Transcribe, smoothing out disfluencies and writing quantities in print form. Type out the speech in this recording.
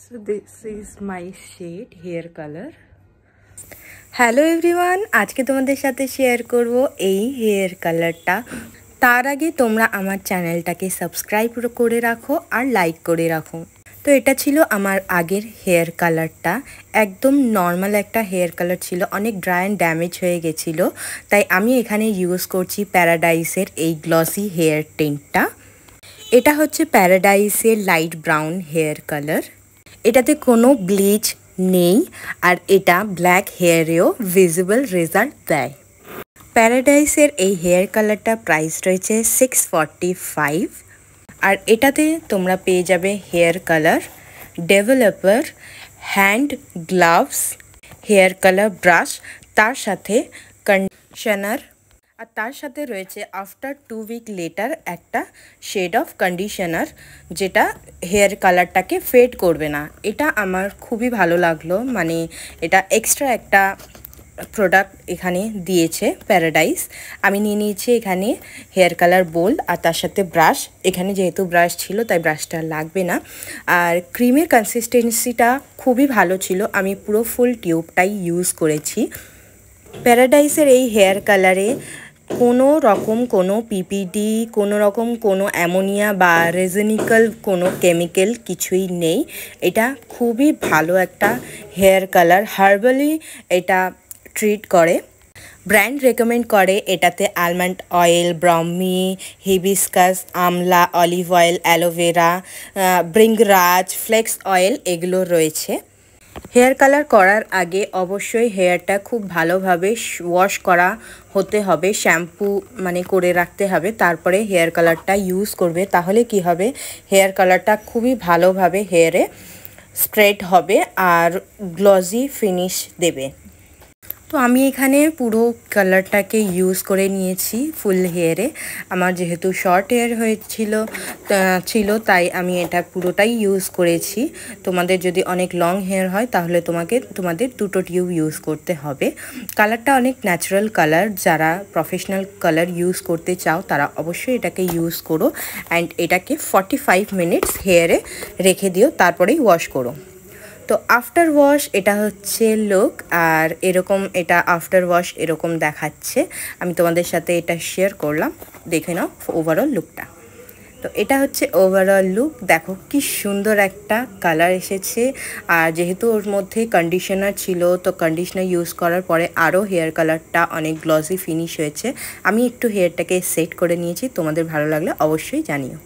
So this is my shade hair color. Hello everyone, আজকে তোমাদের সাথে শেয়ার করব এই হেয়ার কালারটা। তার আগে তোমরা আমার চ্যানেলটাকে সাবস্ক্রাইব করে রাখো আর লাইক করে রাখো। তো এটা ছিল আমার আগের হেয়ার কালারটা, একদম নর্মাল একটা হেয়ার কালার ছিল, অনেক ড্রাই অ্যান্ড ড্যামেজ হয়ে গেছিলো, তাই আমি এখানে ইউজ করছি প্যারাডাইসের এই গ্লসি হেয়ার টিন্টটা। এটা হচ্ছে প্যারাডাইসের লাইট ব্রাউন হেয়ার কালার। এটাতে কোনো ব্লিচ নেই আর এটা ব্ল্যাক হেয়ারেও ভিজিবল রেজাল্ট দেয়। প্যারাডাইসের এই হেয়ার কালারটা প্রাইস রয়েছে 645 আর এটাতে তোমরা পেয়ে যাবে hair colour, developer, hand gloves, hair colour brush, তার সাথে কন্ডিশনার, আর তার সাথে রয়েছে আফটার 2 উইক লেটার একটা শেড অফ কন্ডিশনার, যেটা হেয়ার কালারটাকে ফেড করবে না। এটা আমার খুবই ভালো লাগলো, মানে এটা এক্সট্রা একটা প্রোডাক্ট এখানে দিয়েছে প্যারাডাইস। আমি নিয়ে নিয়েছি এখানে হেয়ার কালার বোল আর তার সাথে ব্রাশ। এখানে যেহেতু ব্রাশ ছিল তাই ব্রাশটা লাগবে না। আর ক্রিমের কনসিস্টেন্সিটা খুবই ভালো ছিল, আমি পুরো ফুল টিউবটাই ইউজ করেছি। প্যারাডাইসের এই হেয়ার কালারে কোনো রকম কোনো পিপিডি, কোনো রকম কোনো অ্যামোনিয়া বা রেজেনিক্যাল কোনো কেমিক্যাল কিছুই নেই। এটা খুবই ভালো একটা হেয়ার কালার, হার্বালি এটা ট্রিট করে। ব্র্যান্ড রেকমেন্ড করে এটাতে almond oil, brahmi, hibiscus, amla, olive oil, aloe vera, bhringraj, flax oil এগুলো রয়েছে। হেয়ার কালার করার আগে অবশ্যই হেয়ারটা খুব ভালোভাবে ওয়াশ করা হতে হবে, শ্যাম্পু মানে করে রাখতে হবে, তারপরে হেয়ার কালারটা ইউজ করবে। তাহলে কি হবে, হেয়ার কালারটা খুবই ভালোভাবে হেয়ারে স্প্রেড হবে আর গ্লসি ফিনিশ দেবে। তো আমি এখানে পুরো কালারটাকে ইউজ করে নিয়েছি ফুল হেয়ারে। আমার যেহেতু শর্ট হেয়ার ছিল তাই আমি এটা পুরোটাই ইউজ করেছি। তোমাদের যদি অনেক লং হেয়ার হয় তাহলে তোমাদের দুটো টিউব ইউজ করতে হবে। কালারটা অনেক ন্যাচারাল কালার, যারা প্রফেশনাল কালার ইউজ করতে চাও তারা অবশ্যই এটাকে ইউজ করো অ্যান্ড এটাকে 45 মিনিটস হেয়ারে রেখে দিও, তারপরেই ওয়াশ করো। তো আফটার ওয়াশ এটা হচ্ছে লুক, আর এরকম এটা আফটার ওয়াশ এরকম দেখাচ্ছে। আমি তোমাদের সাথে এটা শেয়ার করলাম, দেখে নাও ওভারঅল লুকটা। তো এটা হচ্ছে ওভারঅল লুক, দেখো কি সুন্দর একটা কালার এসেছে। আর যেহেতু ওর মধ্যে কন্ডিশনার ছিল, তো কন্ডিশনার ইউজ করার পরে আরও হেয়ার কালারটা অনেক গ্লসি ফিনিশ হয়েছে। আমি একটু হেয়ারটাকে সেট করে নিয়েছি, তোমাদের ভালো লাগলে অবশ্যই জানিও।